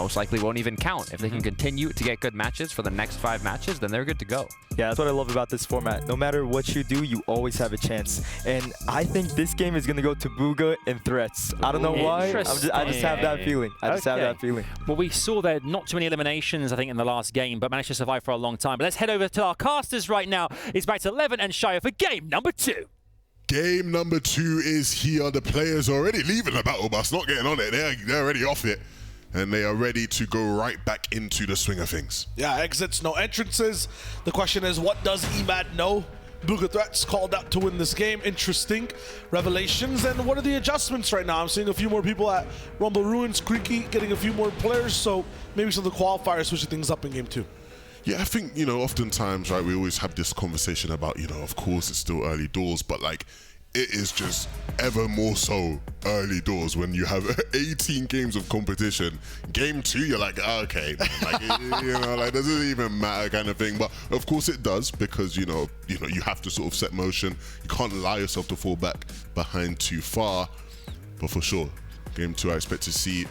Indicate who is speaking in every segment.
Speaker 1: most likely won't even count. If they can continue to get good matches for the next 5 matches, then they're good to go.
Speaker 2: Yeah, that's what I love about this format. No matter what you do, you always have a chance. And I think this game is going to go to Booga and Threats. I don't know why. I just have that feeling. I just have that feeling.
Speaker 3: Well, we saw there not too many eliminations, I think, in the last game, but managed to survive for a long time. But let's head over to our casters right now. It's back to 11 and Shire for game number 2.
Speaker 4: Game number 2 is here. The players are already leaving the battle bus, not getting on it. They're already off it. And they are ready to go right back into the swing of things.
Speaker 5: Yeah, exits, no entrances. The question is, what does EMAD know? Booga Threats called out to win this game. Interesting revelations. And what are the adjustments right now? I'm seeing a few more people at Rumble Ruins, Creaky getting a few more players, so maybe some of the qualifiers switching things up in game 2.
Speaker 4: Yeah, I think, you know, oftentimes, right, we always have this conversation about, you know, of course it's still early doors, but like, it is just ever more so early doors when you have 18 games of competition. Game 2, you're like, okay, man, like, you know, like, does it even matter kind of thing? But of course it does, because you know, you have to sort of set motion. You can't allow yourself to fall back behind too far. But for sure, game 2, I expect to see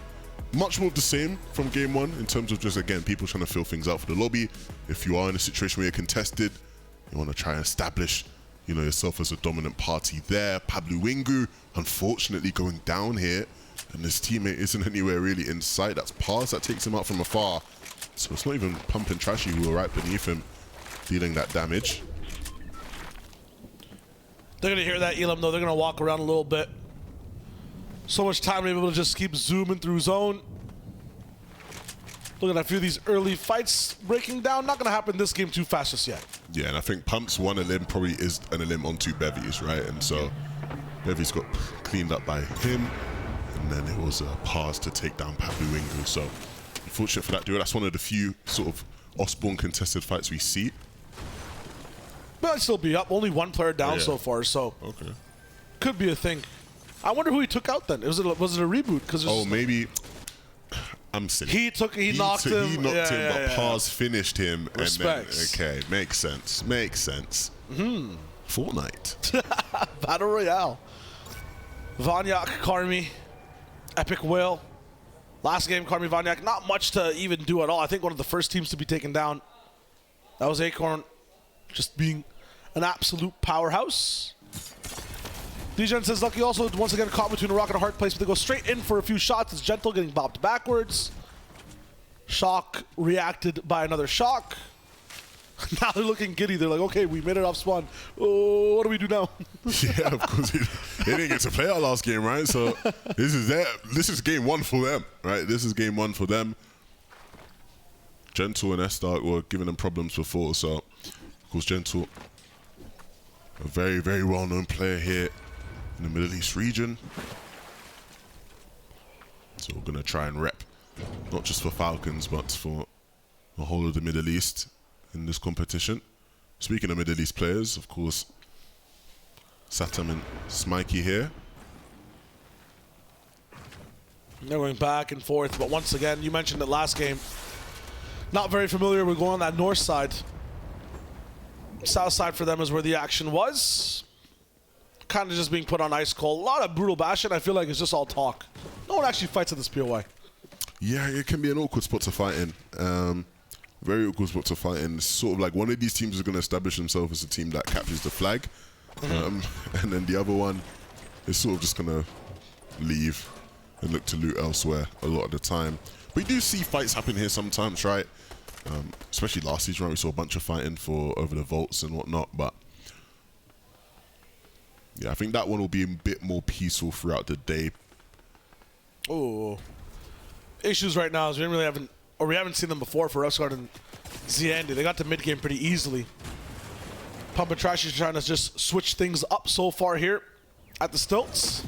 Speaker 4: much more of the same from game 1 in terms of just, again, people trying to fill things out for the lobby. If you are in a situation where you're contested, you want to try and establish, you know, yourself as a dominant party there. Pablo Wingu, unfortunately, going down here, and his teammate isn't anywhere really in sight. That's Pars that takes him out from afar. So it's not even Pump and Trashy who are right beneath him, dealing that damage.
Speaker 5: They're gonna hear that Elam though. They're gonna walk around a little bit. So much time to be able to just keep zooming through zone. Look at a few of these early fights breaking down. Not gonna happen this game too fast just yet.
Speaker 4: Yeah, and I think Pump's one elim probably is an elim onto Bevy's, right? And so Bevy's got cleaned up by him, and then it was a pass to take down Pablo Wingu. So unfortunate for that duo. That's one of the few sort of Osborne contested fights we see.
Speaker 5: But I'd still be up. Only one player down so far, so could be a thing. I wonder who he took out then. Was it a reboot? Because
Speaker 4: maybe. I'm silly.
Speaker 5: He knocked him.
Speaker 4: He knocked him, but Pars finished him.
Speaker 5: Respects.
Speaker 4: And then, okay, makes sense. Makes sense. Fortnite.
Speaker 5: Battle Royale. Vanyak, Karmi, Epic Whale. Last game, Karmi, Vanyak. Not much to even do at all. I think one of the first teams to be taken down. That was Acorn, just being an absolute powerhouse. Degen says Lucky also once again caught between a rock and a hard place, but they go straight in for a few shots. It's Gentle getting bopped backwards. Shock reacted by another shock. Now they're looking giddy. They're like, okay, we made it off spawn. Oh, what do we do now?
Speaker 4: Yeah, of course. They didn't get to play our last game, right? So this is game 1 for them, right? This is game 1 for them. Gentle and S-Dark were giving them problems before, so of course Gentle, a very, very well-known player here in the Middle East region. So we're gonna try and rep, not just for Falcons, but for the whole of the Middle East in this competition. Speaking of Middle East players, of course, Satam and Smikey here.
Speaker 5: They're going back and forth, but once again, you mentioned it last game. Not very familiar with going on that north side. South side for them is where the action was. Kind of just being put on ice cold. A lot of brutal bashing. I feel like it's just all talk. No one actually fights at this POI.
Speaker 4: Yeah, it can be an awkward spot to fight in. Very awkward spot to fight in. It's sort of like one of these teams is going to establish themselves as a team that captures the flag. And then the other one is sort of just going to leave and look to loot elsewhere a lot of the time. We do see fights happen here sometimes, right? Especially last season, right? We saw a bunch of fighting for over the vaults and whatnot, but yeah, I think that one will be a bit more peaceful throughout the day.
Speaker 5: Oh, issues right now is we haven't seen them before for Refsguard and Ziandi. They got to mid game pretty easily. Pump and Trash is trying to just switch things up so far here at the stilts.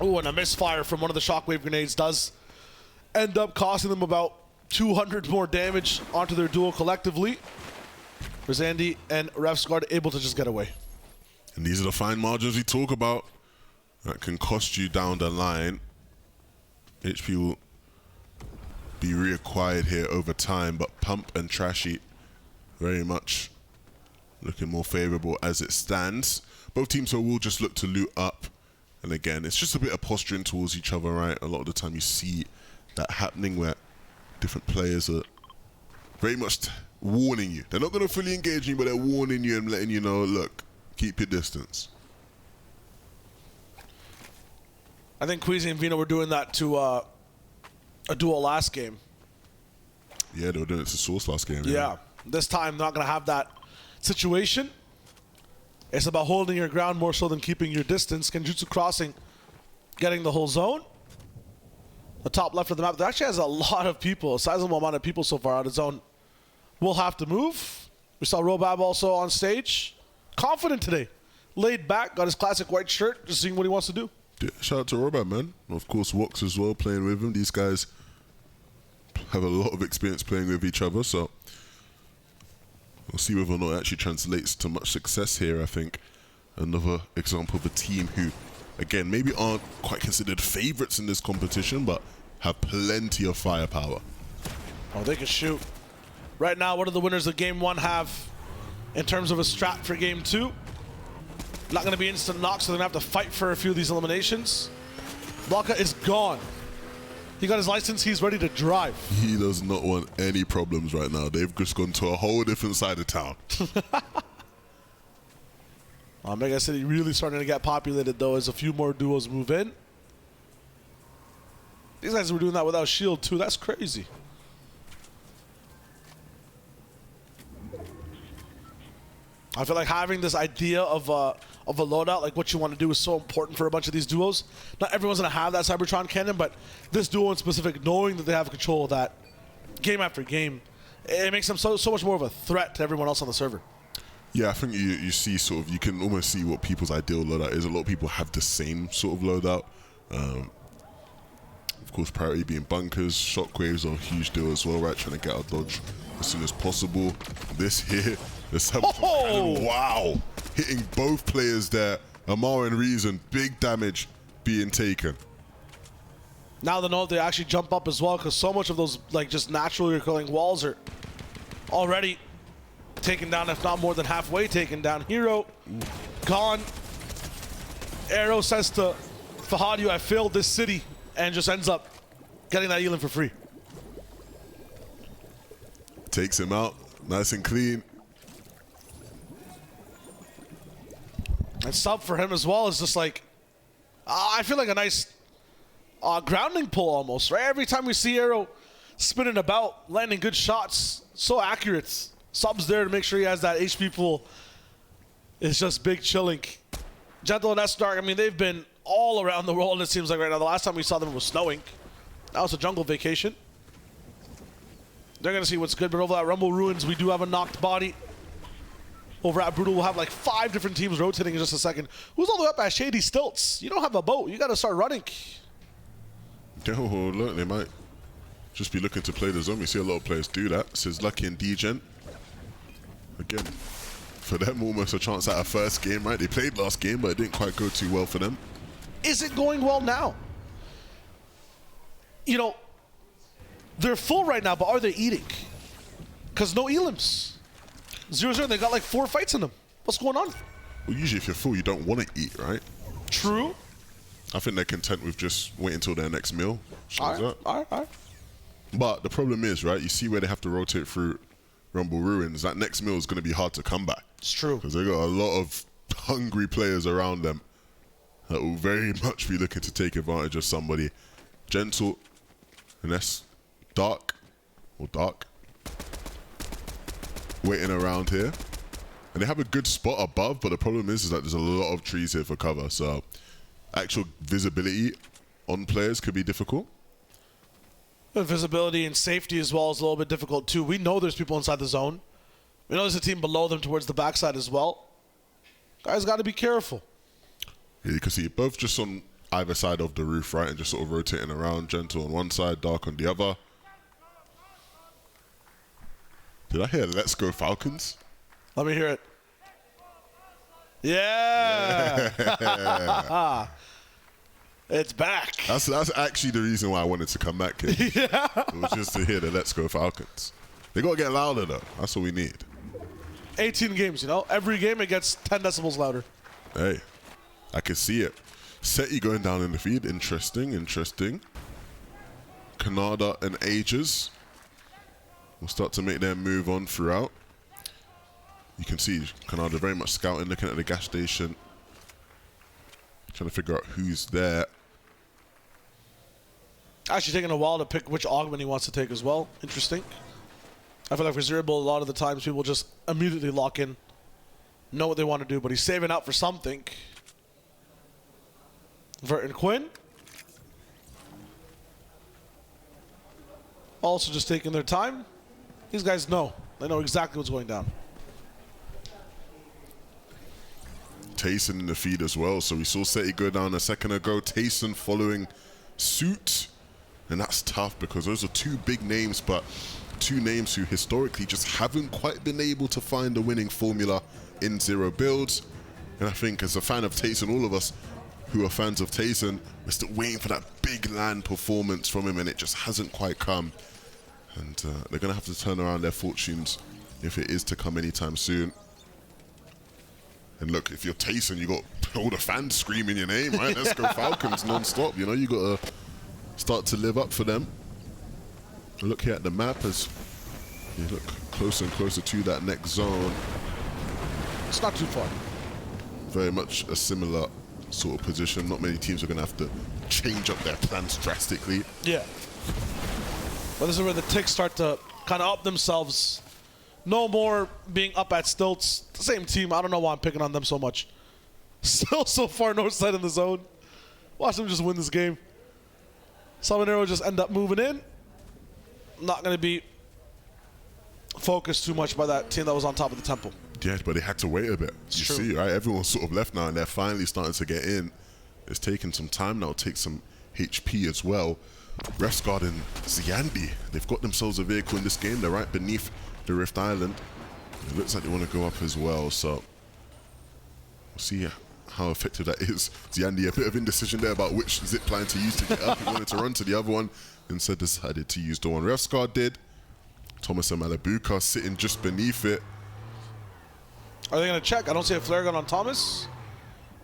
Speaker 5: Oh, and a misfire from one of the shockwave grenades does end up costing them about 200 more damage onto their duo collectively. Zandy and Refsguard able to just get away.
Speaker 4: And these are the fine margins we talk about that can cost you down the line. HP will be reacquired here over time, but Pump and Trashy very much looking more favorable as it stands. Both teams will just look to loot up And again, it's just a bit of posturing towards each other, right? A lot of the time you see that happening where different players are very much warning you. They're not going to fully engage you, but they're warning you and letting you know, look, keep your distance.
Speaker 5: I think Queasy and Veno were doing that to a duel last game.
Speaker 4: Yeah, they were doing it to Source last game.
Speaker 5: Yeah. This time, not going to have that situation. It's about holding your ground more so than keeping your distance. Genjutsu crossing, getting the whole zone. The top left of the map, there actually has a lot of people, a sizable amount of people so far out of zone. Will have to move. We saw Robab also on stage. Confident today. Laid back, got his classic white shirt, just seeing what he wants to do.
Speaker 4: Yeah, shout out to Robab, man. Of course, Wox as well, playing with him. These guys have a lot of experience playing with each other, so we'll see whether or not it actually translates to much success here. I think another example of a team who, again, maybe aren't quite considered favorites in this competition, but have plenty of firepower.
Speaker 5: Oh, they can shoot. Right now, what do the winners of Game 1 have in terms of a strat for Game 2? Not going to be instant knock, so they're going to have to fight for a few of these eliminations. Blanca is gone. He got his license. He's ready to drive.
Speaker 4: He does not want any problems right now. They've just gone to a whole different side of town.
Speaker 5: Mega City really starting to get populated, though, as a few more duos move in. These guys were doing that without shield, too. That's crazy. I feel like having this idea of a loadout, like what you want to do, is so important for a bunch of these duos. Not everyone's going to have that Cybertron cannon, but this duo in specific, knowing that they have control of that game after game, it makes them so much more of a threat to everyone else on the server.
Speaker 4: Yeah, I think you see sort of, you can almost see what people's ideal loadout is. A lot of people have the same sort of loadout. Of course, priority being bunkers. Shockwaves are a huge deal as well, right? Trying to get out dodge as soon as possible. This here, the Cybertron, wow! Hitting both players there. Amar and Reason, big damage being taken.
Speaker 5: Now they know they actually jump up as well, because so much of those like just naturally occurring walls are already taken down, if not more than halfway taken down. Hero gone. Arrow says to Fahad, "You have failed this city," and just ends up getting that Elan for free.
Speaker 4: Takes him out, nice and clean.
Speaker 5: And sub for him as well is just like, I feel like a nice grounding pull almost, right? Every time we see Arrow spinning about, landing good shots, so accurate. Sub's there to make sure he has that HP pool. It's just big chilling. Gentle and S-Dark, I mean, they've been all around the world, it seems like right now. The last time we saw them it was snowing. Now it's a jungle vacation. They're going to see what's good, but over at Rumble Ruins, we do have a knocked body. Over at Brutal, we'll have like 5 different teams rotating in just a second. Who's all the way up at Shady Stilts? You don't have a boat. You got to start running.
Speaker 4: Oh, look, they might just be looking to play the zone. We see a lot of players do that. This is Lucky and Degen. Again, for them, almost a chance at a first game, right? They played last game, but it didn't quite go too well for them.
Speaker 5: Is it going well now? You know, they're full right now, but are they eating? Because no elims. 0-0, they got like 4 fights in them. What's going on?
Speaker 4: Well, usually if you're full, you don't want to eat, right?
Speaker 5: True.
Speaker 4: I think they're content with just waiting until their next meal.
Speaker 5: All right.
Speaker 4: But the problem is, right, you see where they have to rotate through Rumble Ruins. That next meal is going to be hard to come by.
Speaker 5: It's true.
Speaker 4: Because they got a lot of hungry players around them that will very much be looking to take advantage of somebody. Gentle, and that's Dark, waiting around here. And they have a good spot above, but the problem is that there's a lot of trees here for cover, so actual visibility on players could be difficult.
Speaker 5: The visibility and safety as well is a little bit difficult too. We know there's people inside the zone. We know there's a team below them towards the backside as well. Guys got to be careful.
Speaker 4: Yeah, you can see both just on either side of the roof, right, and just sort of rotating around. Gentle on one side, Dark on the other. Did I hear "Let's Go Falcons"?
Speaker 5: Let me hear it. Yeah. It's back.
Speaker 4: That's actually the reason why I wanted to come back here. Yeah. It was just to hear the "Let's Go Falcons." They got to get louder, though. That's what we need.
Speaker 5: 18 games, you know? Every game it gets 10 decibels louder.
Speaker 4: Hey, I can see it. Seti going down in the feed. Interesting, interesting. Canada and Aegis will start to make their move on throughout. You can see Canada very much scouting, looking at the gas station, trying to figure out who's there.
Speaker 5: Actually taking a while to pick which augment he wants to take as well. Interesting. I feel like for Zerable, a lot of the times people just immediately lock in, know what they want to do, but he's saving up for something. Vert and Quinn also just taking their time. These guys know. They know exactly what's going down.
Speaker 4: Tayson in the feed as well. So we saw Seti go down a second ago. Tayson following suit. And that's tough because those are two big names, but two names who historically just haven't quite been able to find a winning formula in zero builds. And I think as a fan of Tayson, all of us who are fans of Tayson, we're still waiting for that big LAN performance from him, and it just hasn't quite come. And they're going to have to turn around their fortunes if it is to come anytime soon. And look, if you're Tayson, you got all the fans screaming your name, right? Let's go Falcons non-stop. You know, you got to start to live up for them. Look here at the map as you look closer and closer to that next zone.
Speaker 5: It's not too far.
Speaker 4: Very much a similar sort of position. Not many teams are going to have to change up their plans drastically.
Speaker 5: Yeah. But this is where the ticks start to kind of up themselves. No more being up at stilts. The same team. I don't know why I'm picking on them so much. Still so far north side in the zone. Watch them just win this game. Sabanero just end up moving in. Not going to be focused too much by that team that was on top of the temple.
Speaker 4: Yeah, but they had to wait a bit. You see, right? Everyone's sort of left now, and they're finally starting to get in. It's taking some time now. Take some HP as well. Refsguard and Ziandi, they've got themselves a vehicle in this game. They're right beneath the Rift Island. It looks like they want to go up as well, so we'll see how effective that is. Ziandi, a bit of indecision there about which zipline to use to get up. He wanted to run to the other one, instead decided to use the one Refsguard did. Thomas and Malabuka sitting just beneath it.
Speaker 5: Are they going to check? I don't see a flare gun on Thomas.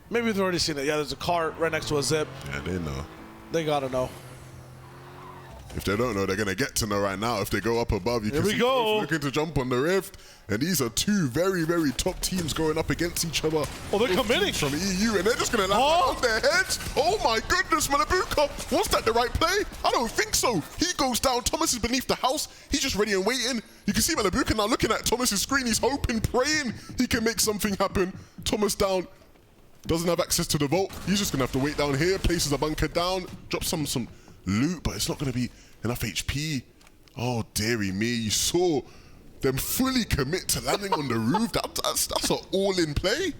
Speaker 5: Maybe they've already seen it. Yeah, there's a car right next to a zip.
Speaker 4: Yeah, they know.
Speaker 5: They got to know.
Speaker 4: If they don't know, they're going to get to know right now. If they go up above, you can see both looking to jump on the Rift. And these are two very, very top teams going up against each other.
Speaker 5: Oh, they're committing.
Speaker 4: From the EU, and they're just going to land on their heads. Oh my goodness, Malabuka. Was that the right play? I don't think so. He goes down. Thomas is beneath the house. He's just ready and waiting. You can see Malabuka now looking at Thomas's screen. He's hoping, praying he can make something happen. Thomas down. Doesn't have access to the vault. He's just going to have to wait down here. Places a bunker down. Drop some loot, but it's not going to be enough HP. Oh, dearie me. You saw them fully commit to landing on the roof. That's an all-in play.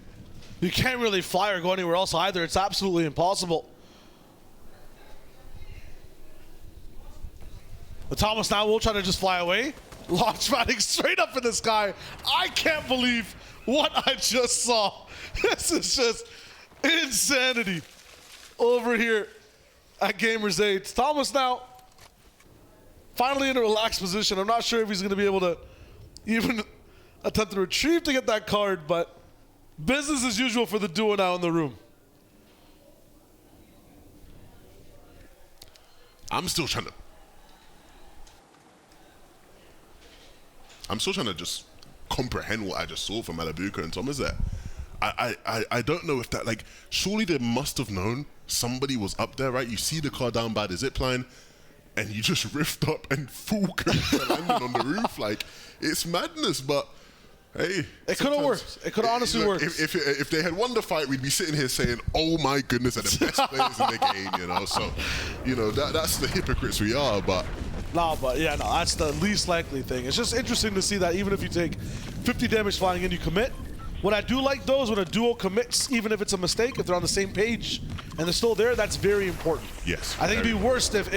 Speaker 5: You can't really fly or go anywhere else either. It's absolutely impossible. The Thomas now will try to just fly away. Launch padding straight up in the sky. I can't believe what I just saw. This is just insanity over here at Gamers8. Thomas now finally in a relaxed position. I'm not sure if he's going to be able to even attempt to retrieve to get that card, but business as usual for the duo now in the room.
Speaker 4: I'm still trying to just comprehend what I just saw from Malabuka and Thomas there. I don't know if that, like, surely they must have known somebody was up there, right? You see the car down by the zipline, and you just rift up and full landing on the roof. Like, it's madness, but hey.
Speaker 5: It could have worked. It could have honestly worked.
Speaker 4: If they had won the fight, we'd be sitting here saying, oh my goodness, they're the best players in the game, you know? So, you know, that's the hypocrites we are, but.
Speaker 5: No, but yeah, no, that's the least likely thing. It's just interesting to see that even if you take 50 damage flying in, you commit. What I do like, though, is when a duo commits, even if it's a mistake, if they're on the same page and they're still there, that's very important.
Speaker 4: Yes.
Speaker 5: I think it'd be worse if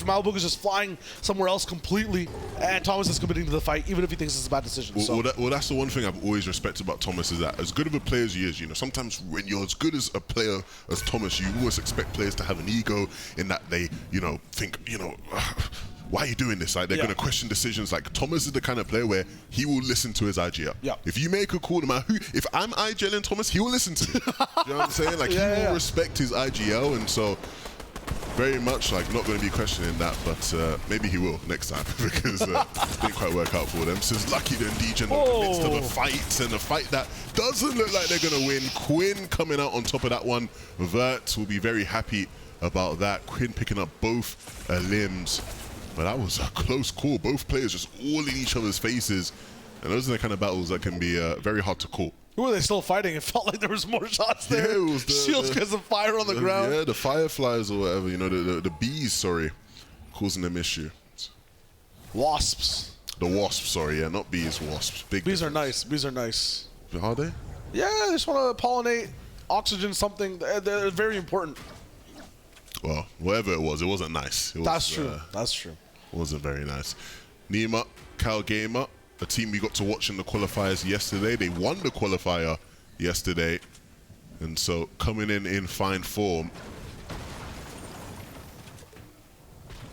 Speaker 5: Malabuka is just flying somewhere else completely and Thomas is committing to the fight, even if he thinks it's a bad decision.
Speaker 4: Well, that's the one thing I've always respected about Thomas, is that as good of a player as he is, you know, sometimes when you're as good as a player as Thomas, you always expect players to have an ego in that they, you know, think, you know, why are you doing this? Like, they're going to question decisions. Like, Thomas is the kind of player where he will listen to his IGL.
Speaker 5: Yeah.
Speaker 4: If you make a call, no matter who, if I'm IGLing Thomas, he will listen to me. You know what I'm saying? Like, he will respect his IGL, and so very much like not going to be questioning that, but maybe he will next time because it didn't quite work out for them. So it's lucky then DJ in the midst of a fight, and a fight that doesn't look like they're going to win. Quinn coming out on top of that one. Vert will be very happy about that. Quinn picking up both limbs, but that was a close call. Both players just all in each other's faces, and those are the kind of battles that can be very hard to call.
Speaker 5: Who were they still fighting? It felt like there was more shots there.
Speaker 4: Yeah, it was the
Speaker 5: shields because of fire on the ground.
Speaker 4: Yeah, the fireflies or whatever, you know, the bees, sorry, causing them issue.
Speaker 5: Wasps.
Speaker 4: The wasps, sorry, yeah, not bees, wasps. Big
Speaker 5: bees are nice. Bees are nice.
Speaker 4: Are they?
Speaker 5: Yeah, they just want to pollinate, oxygen, something. They're very important.
Speaker 4: Well, whatever it wasn't nice. It was,
Speaker 5: That's true. That's true.
Speaker 4: It wasn't very nice. Nima, Cal Gamer, a team we got to watch in the qualifiers yesterday. They won the qualifier yesterday, and so coming in fine form.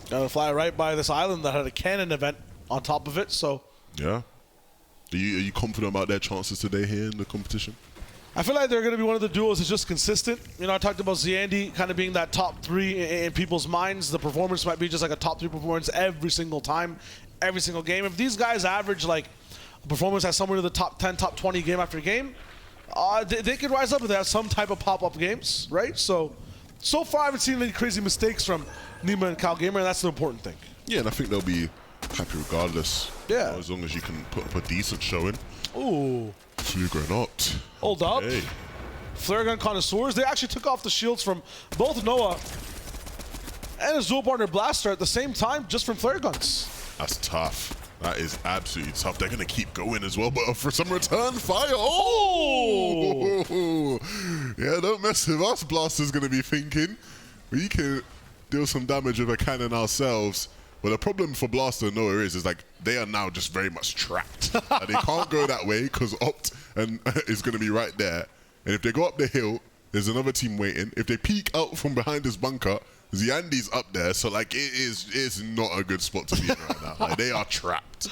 Speaker 5: Gotta fly right by this island that had a cannon event on top of it, so.
Speaker 4: Yeah. Are you confident about their chances today here in the competition?
Speaker 5: I feel like they're going to be one of the duos that's just consistent. You know, I talked about Ziandi kind of being that top 3 in people's minds. The performance might be just like a top 3 performance every single time, every single game. If these guys average like a performance that's somewhere to the top 10, top 20 game after game, they could rise up if they have some type of pop-up games, right? So far I haven't seen any crazy mistakes from Nima and Cal Gamer, and that's the important thing.
Speaker 4: Yeah, and I think they'll be happy regardless.
Speaker 5: Yeah.
Speaker 4: You know, as long as you can put up a decent showing.
Speaker 5: Ooh.
Speaker 4: Fluger not.
Speaker 5: Hold up. Flare gun connoisseurs. They actually took off the shields from both Noah and his dual partner Blaster at the same time, just from flare guns.
Speaker 4: That's tough. That is absolutely tough. They're going to keep going as well, but for some return fire. Oh! Yeah, don't mess with us, Blaster's going to be thinking. We can deal some damage with a cannon ourselves. Well, the problem for Blaster and Noah is like they are now just very much trapped. They can't go that way because Opt is going to be right there. And if they go up the hill, there's another team waiting. If they peek out from behind this bunker, Ziandi's up there. So, like, it's not a good spot to be in right now. Like, they are trapped.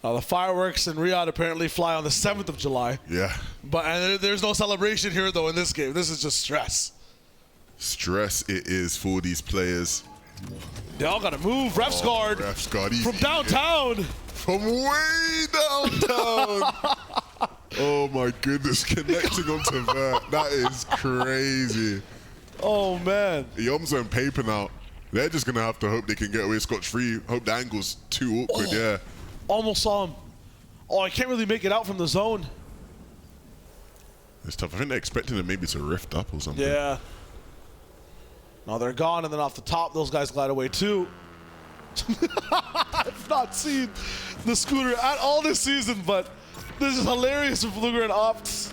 Speaker 5: The fireworks in Riyadh apparently fly on the 7th of July.
Speaker 4: Yeah.
Speaker 5: But there's no celebration here, though, in this game. This is just stress.
Speaker 4: Stress it is for these players.
Speaker 5: They all got to move. Ref's guard.
Speaker 4: Ref's guard.
Speaker 5: From downtown.
Speaker 4: From way downtown. Oh, my goodness. Connecting onto Vert. That is crazy.
Speaker 5: Oh, man.
Speaker 4: Yom's on paper now. They're just going to have to hope they can get away scotch-free. Hope the angle's too awkward, yeah.
Speaker 5: Almost saw him. Oh, I can't really make it out from the zone.
Speaker 4: It's tough. I think they're expecting them maybe to rift up or something.
Speaker 5: Yeah. Now they're gone, and then off the top, those guys glide away too. I've not seen the scooter at all this season, but this is hilarious with Fluger and Opt.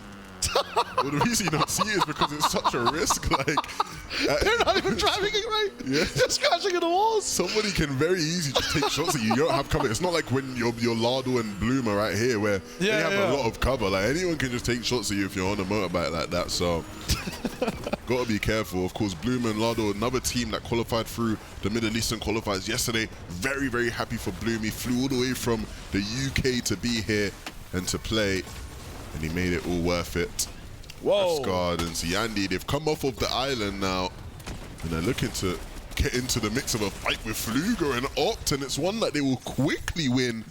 Speaker 4: Well, the reason you don't see it is because it's such a risk. Like
Speaker 5: they're not even driving it right.
Speaker 4: Yeah.
Speaker 5: Just crashing into walls.
Speaker 4: Somebody can very easily just take shots at you. You don't have cover. It's not like when you're Lardo and Bloom are right here where they have a lot of cover. Like anyone can just take shots at you if you're on a motorbike like that. So gotta be careful. Of course, Bloom and Lardo, another team that qualified through the Middle Eastern qualifiers yesterday. Very, very happy for Bloom. He flew all the way from the UK to be here and to play. And he made it all worth it.
Speaker 5: Whoa.
Speaker 4: F-Guard and Ziandi, they've come off of the island now. And they're looking to get into the mix of a fight with Fluger and Opt. And it's one that they will quickly win.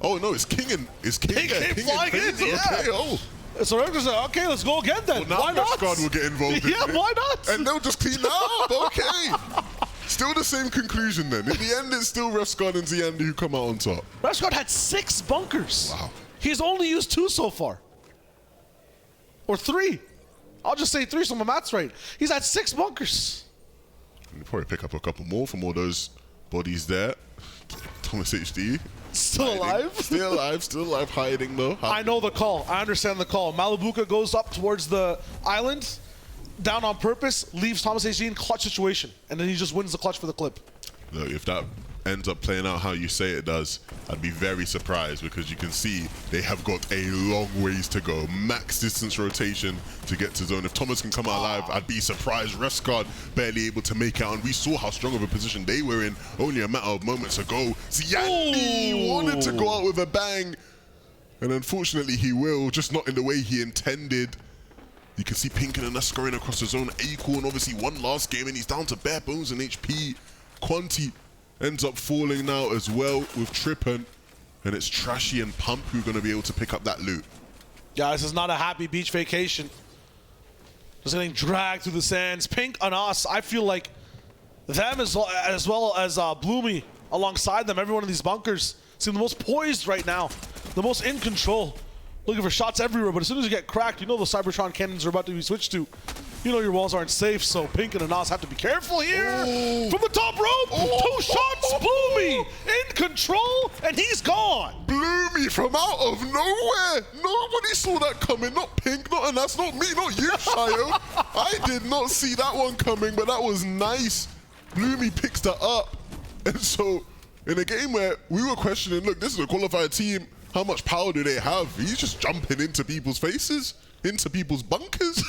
Speaker 4: Oh, no, it's King and King
Speaker 5: flying in, yeah.
Speaker 4: Okay, oh.
Speaker 5: So they're just like, okay, let's go again then.
Speaker 4: Well, now
Speaker 5: why not?
Speaker 4: F-Guard will get involved in
Speaker 5: Yeah,
Speaker 4: it.
Speaker 5: why not?
Speaker 4: And they'll just clean up. Okay. Still the same conclusion then. In the end, it's still Refsguard and Ziandi who come out on top.
Speaker 5: Refsguard had 6 bunkers.
Speaker 4: Wow.
Speaker 5: He's only used 2 so far. Or 3. I'll just say 3 so my math's right. He's had 6 bunkers.
Speaker 4: You'll probably pick up a couple more from all those bodies there. Thomas HD.
Speaker 5: Still alive?
Speaker 4: Still alive, hiding though.
Speaker 5: I know the call. I understand the call. Malibuka goes up towards the island, down on purpose, leaves Thomas HD in clutch situation, and then he just wins the clutch for the clip.
Speaker 4: Look, if that ends up playing out how you say it does, I'd be very surprised, because you can see they have got a long ways to go. Max distance rotation to get to zone. If Thomas can come out alive, I'd be surprised. Rescard barely able to make out, and we saw how strong of a position they were in only a matter of moments ago. Ziani wanted to go out with a bang, and unfortunately he will, just not in the way he intended. You can see Pinkin and us scoring across the zone. Acorn obviously one last game, and he's down to bare bones in HP. Quanti ends up falling now as well with Trippin, and it's Trashy and Pump who are going to be able to pick up that loot.
Speaker 5: Yeah, this is not a happy beach vacation. Just getting dragged through the sands. Pink and us, I feel like them as well as Bloomy alongside them, everyone in these bunkers seem the most poised right now, the most in control. Looking for shots everywhere, but as soon as you get cracked, you know the Cybertron cannons are about to be switched to. You know your walls aren't safe, so Pink and Anas have to be careful here. From the top rope, 2 shots, Bloomy in control, and he's gone.
Speaker 4: Bloomy from out of nowhere. Nobody saw that coming. Not Pink, not Anas, not me, not you, Shayo. I did not see that one coming, but that was nice. Bloomy picks that up. And so, in a game where we were questioning, look, this is a qualified team, how much power do they have? He's just jumping into people's faces, into people's bunkers.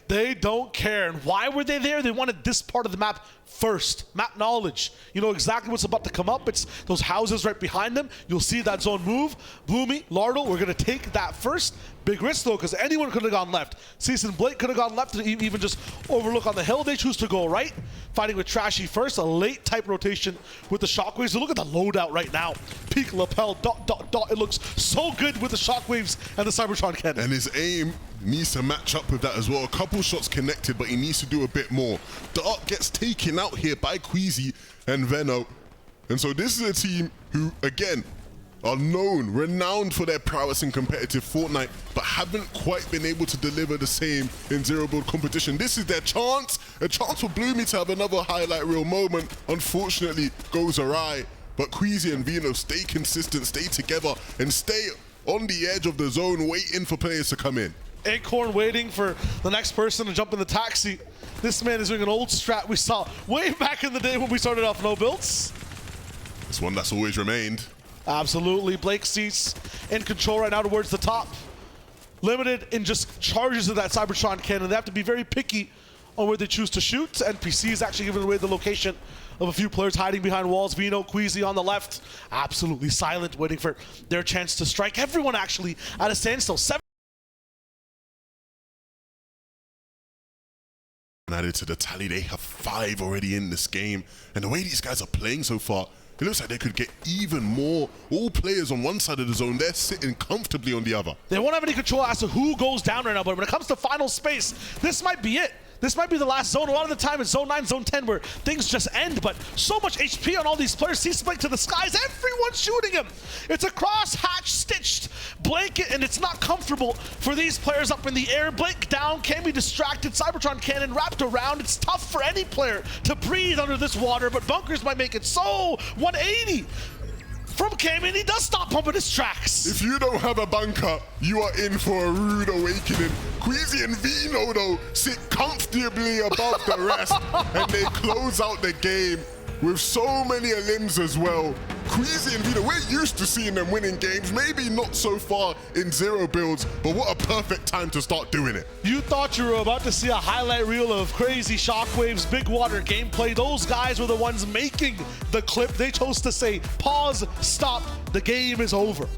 Speaker 5: They don't care. And why were they there? They wanted this part of the map first. Map knowledge. You know exactly what's about to come up. It's those houses right behind them. You'll see that zone move. Bloomy, Lardle, we're going to take that first. Big risk though, because anyone could have gone left. Season Blake could have gone left to even just overlook on the hill. They choose to go right. Fighting with Trashy first. A late type rotation with the Shockwaves. So look at the loadout right now. Peak lapel, ... It looks so good with the Shockwaves and the Cybertron cannon.
Speaker 4: And his aim needs to match up with that as well. A couple shots connected, but he needs to do a bit more. Dart gets taken out here by Queasy and Veno. And so this is a team who, again, are known, renowned for their prowess in competitive Fortnite, but haven't quite been able to deliver the same in zero build competition. This is their chance, a chance for Bloomy to have another highlight reel moment. Unfortunately, goes awry, but Queasy and Veno stay consistent, stay together, and stay on the edge of the zone, waiting for players to come in.
Speaker 5: Acorn waiting for the next person to jump in the taxi. This man is doing an old strat we saw way back in the day when we started off no builds.
Speaker 4: It's one that's always remained.
Speaker 5: Absolutely. Blake seats in control right now towards the top. Limited in just charges of that Cybertron cannon. They have to be very picky on where they choose to shoot. NPC is actually giving away the location of a few players hiding behind walls. Veno, Queasy on the left, absolutely silent, waiting for their chance to strike. Everyone actually at a standstill.
Speaker 4: Added to the tally, they have 5 already in this game. And the way these guys are playing so far, it looks like they could get even more. All players on one side of the zone, they're sitting comfortably on the other.
Speaker 5: They won't have any control as to who goes down right now, but when it comes to final space, this might be it. This might be the last zone. A lot of the time it's zone 9, zone 10 where things just end, but so much HP on all these players. See Blake to the skies. Everyone's shooting him. It's a cross-hatch stitched blanket, and it's not comfortable for these players up in the air. Blake down, can be distracted. Cybertron cannon wrapped around. It's tough for any player to breathe under this water, but bunkers might make it so. 180 from Cayman, he does stop pumping his tracks.
Speaker 4: If you don't have a bunker, you are in for a rude awakening. Queasy and Veno, though, sit comfortably above the rest, and they close out the game with so many limbs as well. Queasy and Veno, we're used to seeing them winning games, maybe not so far in zero builds, but what a perfect time to start doing it.
Speaker 5: You thought you were about to see a highlight reel of crazy Shockwaves, big water gameplay. Those guys were the ones making the clip. They chose to say, pause, stop, the game is over.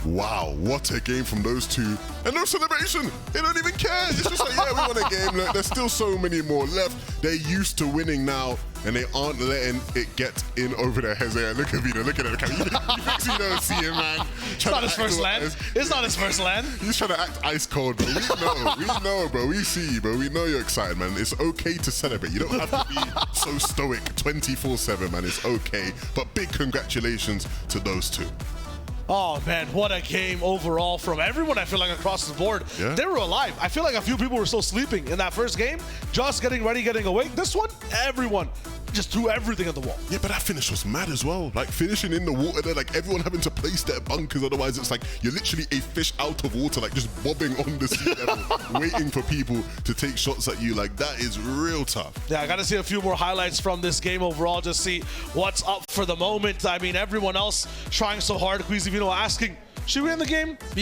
Speaker 4: Wow, what a game from those two. And no celebration. They don't even care. It's just like, yeah, we won a game. Look, there's still so many more left. They're used to winning now, and they aren't letting it get in over their heads. Yeah, look at Veno, look at him. You think you don't see him, man.
Speaker 5: It's not his first land. It's not his first land.
Speaker 4: He's trying to act ice cold, bro. We know, bro. We see you, bro. We know you're excited, man. It's okay to celebrate. You don't have to be so stoic 24/7, man. It's okay. But big congratulations to those two.
Speaker 5: Oh man, what a game overall from everyone, I feel like, across the board.
Speaker 4: Yeah.
Speaker 5: They were alive. I feel like a few people were still sleeping in that first game, just getting ready, getting awake. This one, everyone just threw everything at the wall.
Speaker 4: Yeah, but that finish was mad as well. Like finishing in the water there, like everyone having to place their bunkers. Otherwise, it's like you're literally a fish out of water, like just bobbing on the sea level, waiting for people to take shots at you. Like that is real tough.
Speaker 5: Yeah, I got to see a few more highlights from this game overall, just see what's up for the moment. I mean, everyone else trying so hard. Queasy, Veno asking, should we end the game?